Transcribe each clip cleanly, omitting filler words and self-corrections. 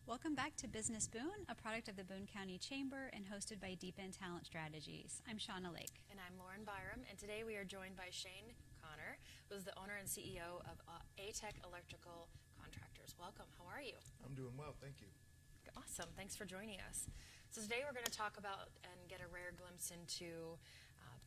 Welcome back to Business Boone, a product of the Boone County Chamber and hosted by Deep End Talent Strategies. I'm Shauna Lake. And I'm Lauren Byram, and today we are joined by Shane Connor, who is the owner and CEO of A-Tech Electrical Contractors. Welcome. How are you? I'm doing well, thank you. Awesome. Thanks for joining us. So today we're going to talk about and get a rare glimpse into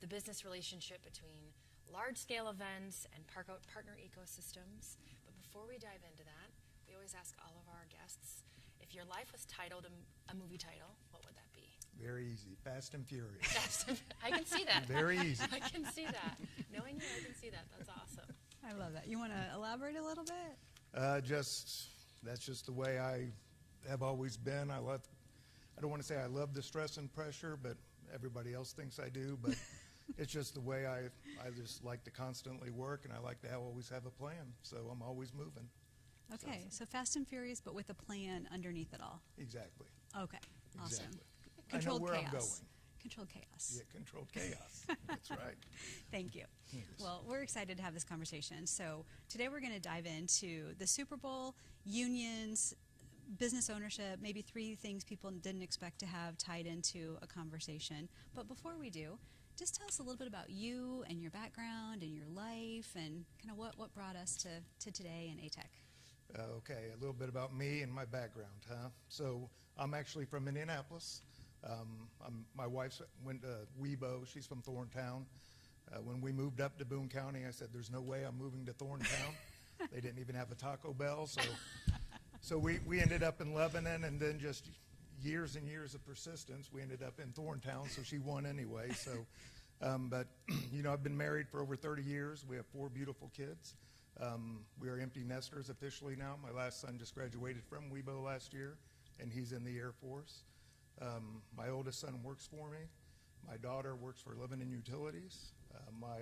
the business relationship between large-scale events and partner ecosystems. But before we dive into that, we always ask all of our guests, if your life was titled a movie title, what would that be? Very easy. Fast and Furious. I can see that. Very easy. I can see that. Knowing you, I can see that. That's awesome. I love that. You want to elaborate a little bit? That's just the way I have always been. I don't want to say I love the stress and pressure, but everybody else thinks I do. But it's just the way I just like to constantly work, and I like to always have a plan. So I'm always moving. Okay, so Fast and Furious, but with a plan underneath it all. Exactly. Okay, awesome. Exactly. Controlled I know where chaos. I'm going. Controlled chaos. Yeah, controlled chaos. That's right. Thank you. Yes. Well, we're excited to have this conversation. So today we're going to dive into the Super Bowl, unions, business ownership, maybe 3 things people didn't expect to have tied into a conversation. But before we do, just tell us a little bit about you and your background and your life and kind of what brought us to today in A-Tech. Okay, a little bit about me and my background, huh? So I'm actually from Indianapolis. My wife went to Webo. She's from Thorntown. When we moved up to Boone County, I said, there's no way I'm moving to Thorntown. They didn't even have a Taco Bell. So we ended up in Lebanon, and then just years and years of persistence, we ended up in Thorntown, so she won anyway. So, but, I've been married for over 30 years. We have 4 beautiful kids. We are empty nesters officially now. My last son just graduated from Webo last year, and he's in the Air Force. My oldest son works for me. My daughter works for Lebanon Utilities. My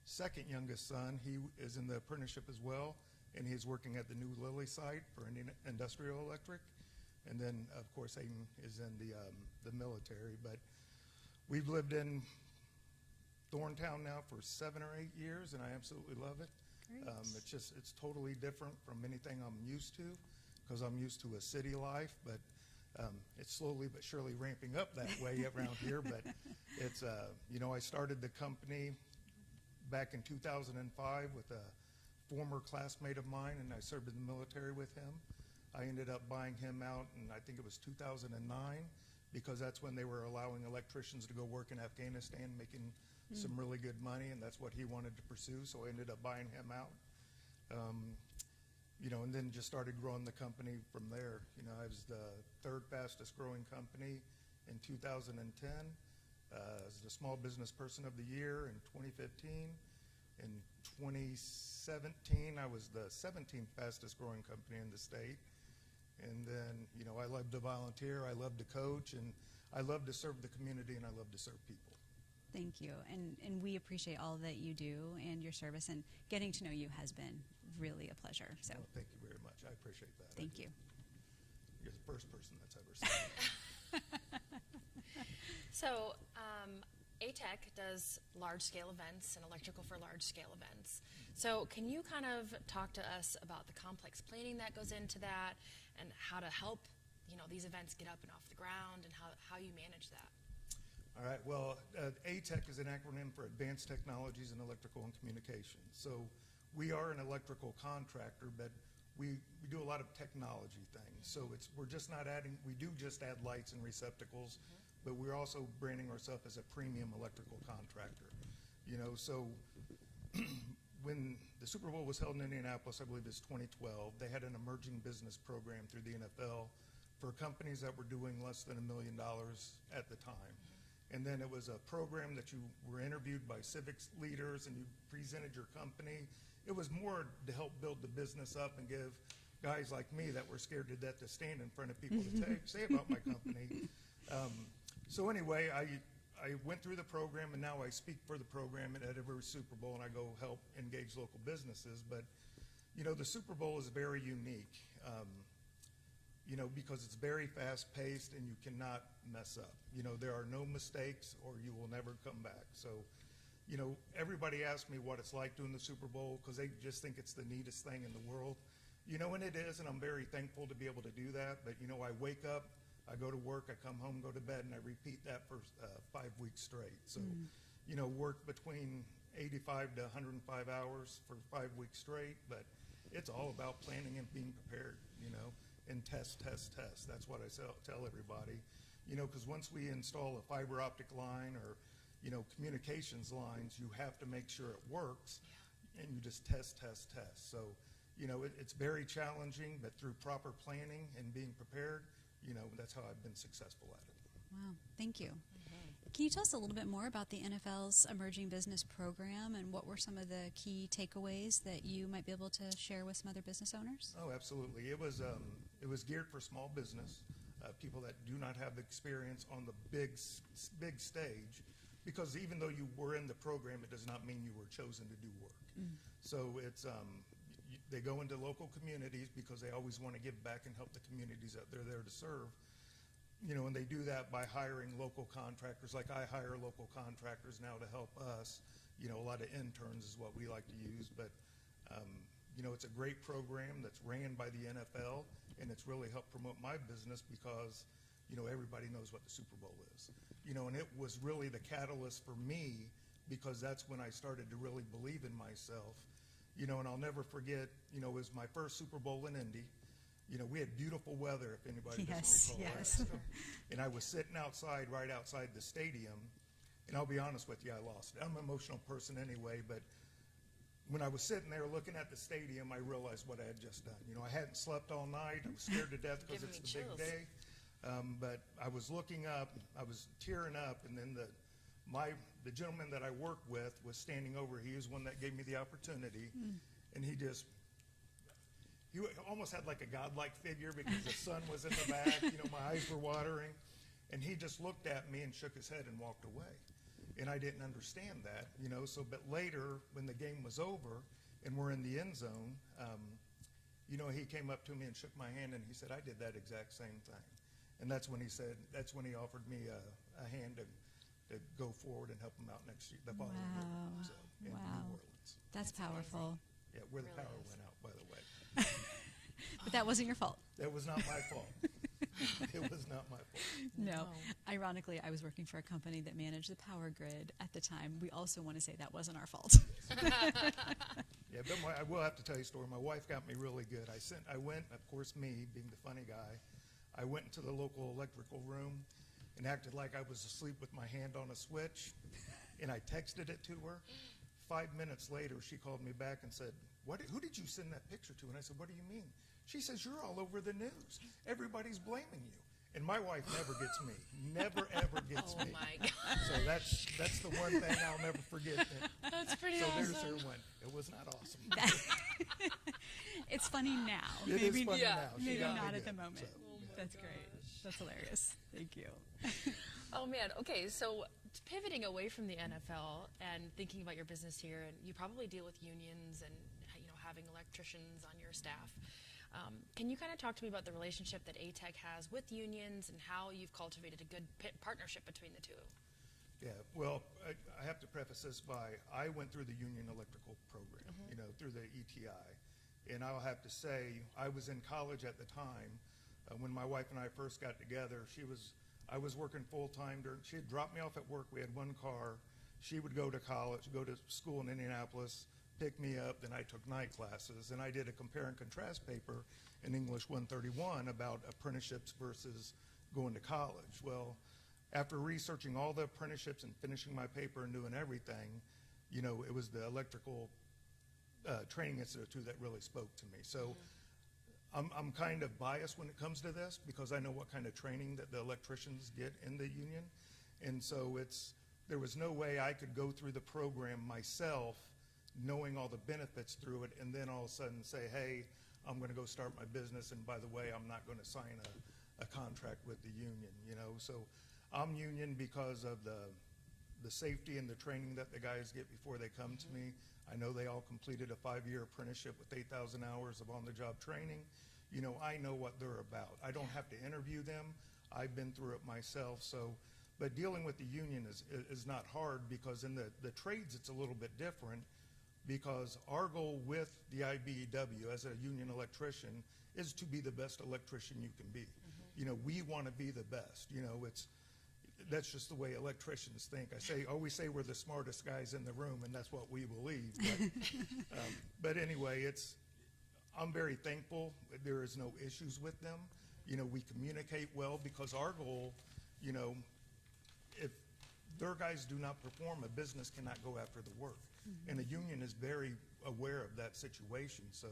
second youngest son, he is in the apprenticeship as well, and he's working at the new Lilly site for Industrial Electric. And then, of course, Aiden is in the military. But we've lived in Thorntown now for 7 or 8 years, and I absolutely love it. It's totally different from anything I'm used to, because I'm used to a city life, but it's slowly but surely ramping up that way around here. But it's, I started the company back in 2005 with a former classmate of mine, and I served in the military with him. I ended up buying him out, and I think it was 2009, because that's when they were allowing electricians to go work in Afghanistan, making some really good money, and that's what he wanted to pursue, so I ended up buying him out. And then just started growing the company from there. I was the 3rd fastest growing company in 2010. I was the Small Business Person of the Year in 2015. In 2017, I was the 17th fastest growing company in the state. And then, I love to volunteer, I love to coach, and I love to serve the community, and I love to serve people. Thank you. And we appreciate all that you do and your service, and getting to know you has been really a pleasure. So Well, thank you very much. I appreciate that. Thank you. You're the first person that's ever said that. So, A-Tech does large-scale events and electrical for large-scale events. So can you kind of talk to us about the complex planning that goes into that and how to help, these events get up and off the ground, and how you manage that? All right, well, A-Tech is an acronym for Advanced Technologies in Electrical and Communications. So we are an electrical contractor, but we do a lot of technology things. So we're just not adding, we do just add lights and receptacles, but we're also branding ourselves as a premium electrical contractor. So when the Super Bowl was held in Indianapolis, I believe it's 2012, they had an emerging business program through the NFL for companies that were doing less than $1 million at the time. And then it was a program that you were interviewed by civics leaders and you presented your company. It was more to help build the business up and give guys like me that were scared to death to stand in front of people to say about my company. So anyway, I went through the program, and now I speak for the program at every Super Bowl, and I go help engage local businesses. But, the Super Bowl is very unique, because it's very fast-paced and you cannot mess up. There are no mistakes or you will never come back. So, everybody asks me what it's like doing the Super Bowl because they just think it's the neatest thing in the world. And it is, and I'm very thankful to be able to do that. But, I wake up, I go to work, I come home, go to bed, and I repeat that for 5 weeks straight. So, work between 85 to 105 hours for 5 weeks straight. But it's all about planning and being prepared, and test. That's what I tell everybody, because once we install a fiber optic line or, communications lines, you have to make sure it works, and you just test. So, it's very challenging, but through proper planning and being prepared, that's how I've been successful at it. Wow, thank you. Can you tell us a little bit more about the NFL's Emerging Business Program, and what were some of the key takeaways that you might be able to share with some other business owners? Oh, absolutely. It was geared for small business, people that do not have the experience on the big stage, because even though you were in the program, it does not mean you were chosen to do work. So it's they go into local communities because they always want to give back and help the communities that they're there to serve. And they do that by hiring local contractors. Like I hire local contractors now to help us. A lot of interns is what we like to use. But, it's a great program that's ran by the NFL, and it's really helped promote my business because, everybody knows what the Super Bowl is. And it was really the catalyst for me, because that's when I started to really believe in myself. And I'll never forget, it was my first Super Bowl in Indy. We had beautiful weather, if anybody doesn't recall that. So, and I was sitting right outside the stadium, and I'll be honest with you, I lost it. I'm an emotional person anyway, but when I was sitting there looking at the stadium, I realized what I had just done. I hadn't slept all night. I was scared to death because it's the big day. But I was looking up, I was tearing up, and then the gentleman that I work with was standing over. He was one that gave me the opportunity, and he almost had like a godlike figure because the sun was in the back. My eyes were watering, and he just looked at me and shook his head and walked away. And I didn't understand that, but later when the game was over and we're in the end zone, he came up to me and shook my hand, and he said, I did that exact same thing. And that's when he offered me a hand to go forward and help him out the following year. So, in New Orleans. That's powerful. Yeah, where the Really power is. went out, by the way. But that wasn't your fault. That was not my fault. It was not my fault. No. Ironically, I was working for a company that managed the power grid at the time. We also want to say that wasn't our fault. Yeah, but I will have to tell you a story. My wife got me really good. I went, of course, me being the funny guy, I went into the local electrical room and acted like I was asleep with my hand on a switch, and I texted it to her. 5 minutes later, she called me back and said, who did you send that picture to? And I said, what do you mean? She says, you're all over the news. Everybody's blaming you. And my wife never gets me. Never, ever gets me. Oh, my God. So that's the one thing I'll never forget. That's pretty so awesome. there's her one. It was not awesome. It's funny now. It maybe is funny now. She maybe got me not at good, the moment. so, That's great. That's hilarious. Thank you. Oh, man. Okay, so pivoting away from the NFL and thinking about your business here, and you probably deal with unions and having electricians on your staff. Can you kind of talk to me about the relationship that ATEC has with unions and how you've cultivated a good partnership between the two? Yeah, well, I have to preface this by I went through the union electrical program, through the ETI. And I'll have to say, I was in college at the time when my wife and I first got together. I was working full-time. She had dropped me off at work. We had one car. She would go to college, go to school in Indianapolis, pick me up, then I took night classes, and I did a compare and contrast paper in English 131 about apprenticeships versus going to college. Well, after researching all the apprenticeships and finishing my paper and doing everything, it was the Electrical Training Institute that really spoke to me. So I'm kind of biased when it comes to this because I know what kind of training that the electricians get in the union. And so there was no way I could go through the program myself knowing all the benefits through it, and then all of a sudden say, hey, I'm going to go start my business, and by the way, I'm not going to sign a contract with the union, So I'm union because of the safety and the training that the guys get before they come to me. I know they all completed a 5-year apprenticeship with 8,000 hours of on-the-job training. I know what they're about. I don't have to interview them. I've been through it myself. But dealing with the union is not hard because in the trades it's a little bit different. because our goal with the IBEW as a union electrician is to be the best electrician you can be. You know, we want to be the best. You know, that's just the way electricians think. Always say we're the smartest guys in the room, and that's what we believe. But anyway, I'm very thankful. There is no issues with them. You know, we communicate well because our goal, you know, if their guys do not perform, a business cannot go after the work. And a union is very aware of that situation. So,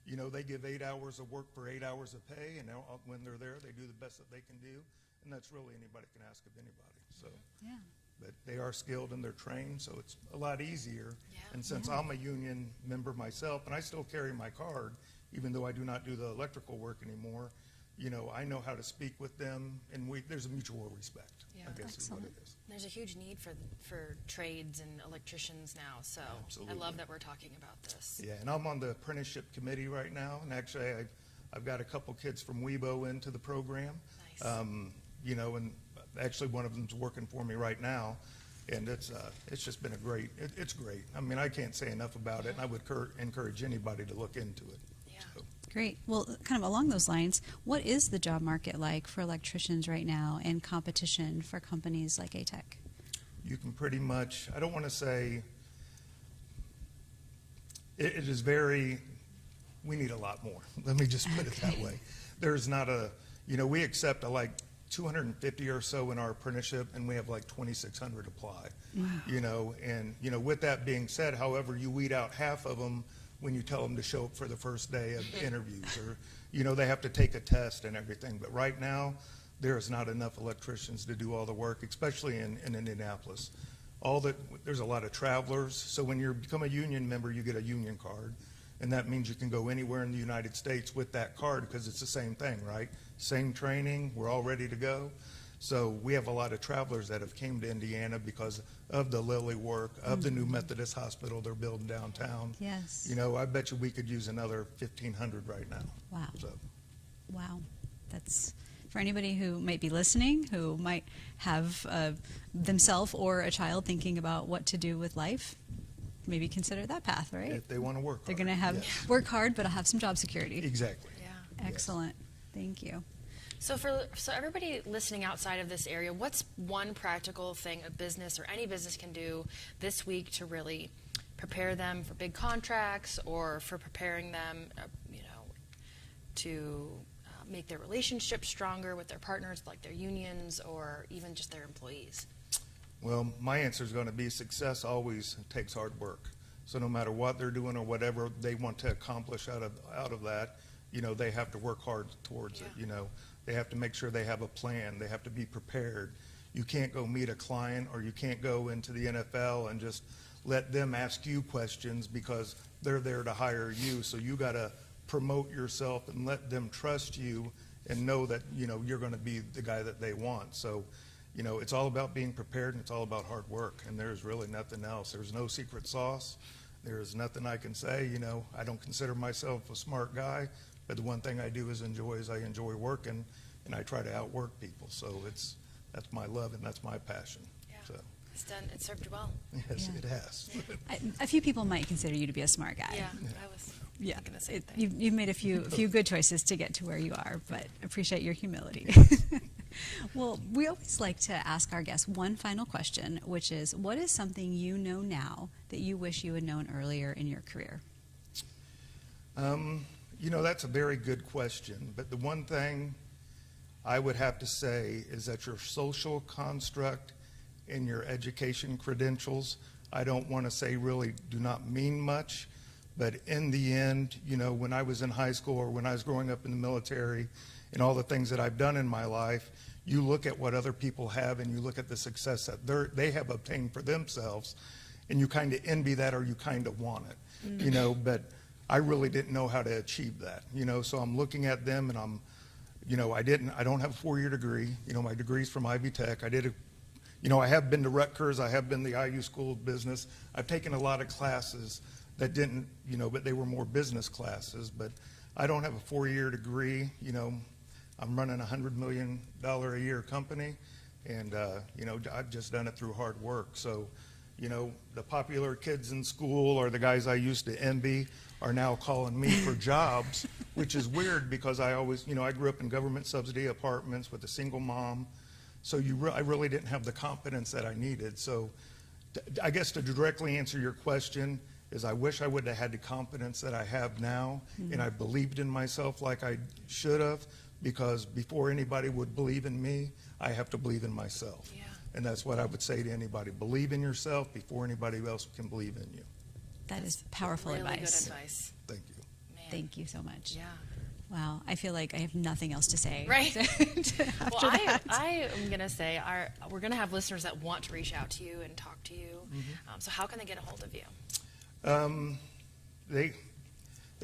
you know, they give 8 hours of work for 8 hours of pay, and when they're there, they do the best that they can do. And that's really anybody can ask of anybody. So, Yeah. but they are skilled and they're trained, so it's a lot easier. Yeah. And since I'm a union member myself, and I still carry my card, even though I do not do the electrical work anymore, you know, I know how to speak with them, and there's a mutual respect, Yeah. I guess is what it is. There's a huge need for trades and electricians now, so Absolutely. I love that we're talking about this. Yeah, and I'm on the apprenticeship committee right now, and actually I've got a couple kids from Weibo into the program. Nice. You know, and actually one of them's working for me right now, and it's just been it's great. I mean, I can't say enough about it, and I would encourage anybody to look into it. Yeah. So, Great. Well, kind of along those lines, what is the job market like for electricians right now and competition for companies like ATEC? you can pretty much, I don't want to say, it is very, we need a lot more. Let me just put it that way. There's not we accept like 250 or so in our apprenticeship, and we have like 2,600 apply. Wow. And with that being said, however, you weed out half of them when you tell them to show up for the first day of interviews, or they have to take a test and everything. But right now, there is not enough electricians to do all the work, especially in Indianapolis. There's a lot of travelers, so when you become a union member, you get a union card, and that means you can go anywhere in the United States with that card because it's the same thing, right? Same training, we're all ready to go. So we have a lot of travelers that have came to Indiana because of the Lilly work, of the new Methodist hospital they're building downtown. Yes. I bet you we could use another 1,500 right now. Wow. So. Wow. That's for anybody who might be listening, who might have themselves or a child thinking about what to do with life, maybe consider that path, right? If they want to work They're hard, going to have yes. work hard, but I'll have some job security. Exactly. Yeah. Excellent. Thank you. So so everybody listening outside of this area, what's one practical thing a business or any business can do this week to really prepare them for big contracts, or for preparing them, to make their relationship stronger with their partners, like their unions, or even just their employees? Well, my answer is going to be success always takes hard work. So no matter what they're doing or whatever they want to accomplish out of that, they have to work hard towards it. They have to make sure they have a plan. They have to be prepared. You can't go meet a client, or you can't go into the NFL and just let them ask you questions because they're there to hire you. So you got to promote yourself and let them trust you and know that, you're going to be the guy that they want. So, it's all about being prepared, and it's all about hard work, and there's really nothing else. There's no secret sauce. There's nothing I can say. I don't consider myself a smart guy, but the one thing I do is I enjoy working, and I try to outwork people. So that's my love, and that's my passion. Yeah. So, It served you well. yes, Yeah. it has. A few people might consider you to be a smart guy. Yeah, I was Yeah, thinking the same thing. you've made a few good choices to get to where you are, but appreciate your humility. Well, we always like to ask our guests one final question, which is, what is something you know now that you wish you had known earlier in your career? That's a very good question, but the one thing I would have to say is that your social construct and your education credentials, I don't want to say really do not mean much, but in the end, when I was in high school or when I was growing up in the military and all the things that I've done in my life, you look at what other people have and you look at the success that they have obtained for themselves, and you kind of envy that, or you kind of want it, but I really didn't know how to achieve that, so I'm looking at them, and I don't have a 4-year degree. My degree's from Ivy Tech. I have been to Rutgers. I have been to the IU School of Business. I've taken a lot of classes that didn't, but they were more business classes. But I don't have a 4-year degree. I'm running a $100 million a year company, and, I've just done it through hard work. So, You know, the popular kids in school or the guys I used to envy are now calling me for jobs, which is weird because I always, you know, I grew up in government subsidy apartments with a single mom. So I really didn't have the confidence that I needed. So I guess to directly answer your question is I wish I would have had the confidence that I have now, and I believed in myself like I should have, because before anybody would believe in me, I have to believe in myself. Yeah. And that's what I would say to anybody. Believe in yourself before anybody else can believe in you. That is powerful Really advice. good advice. Thank you. Man. Thank you so much. Yeah. Wow, I feel like I have nothing else to say. Right. After Well, that. I am going to say we're going to have listeners that want to reach out to you and talk to you. So how can they get a hold of you? They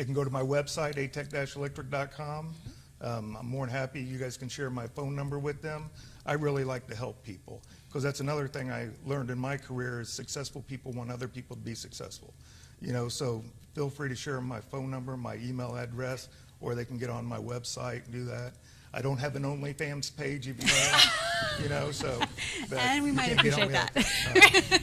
can go to my website, atech-electric.com. I'm more than happy. You guys can share my phone number with them. I really like to help people, because that's another thing I learned in my career is successful people want other people to be successful. You know, so feel free to share my phone number, my email address, or they can get on my website and do that. I don't have an OnlyFans page, even though, you know, so. but And we you might can't get appreciate on that.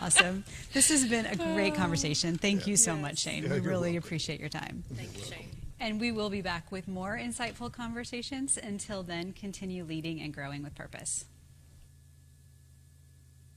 Awesome. This has been a great conversation. Thank you so Yes. much, Shane. Yeah, we you're really welcome. appreciate your time. Thank you, Shane. And we will be back with more insightful conversations. Until then, continue leading and growing with purpose.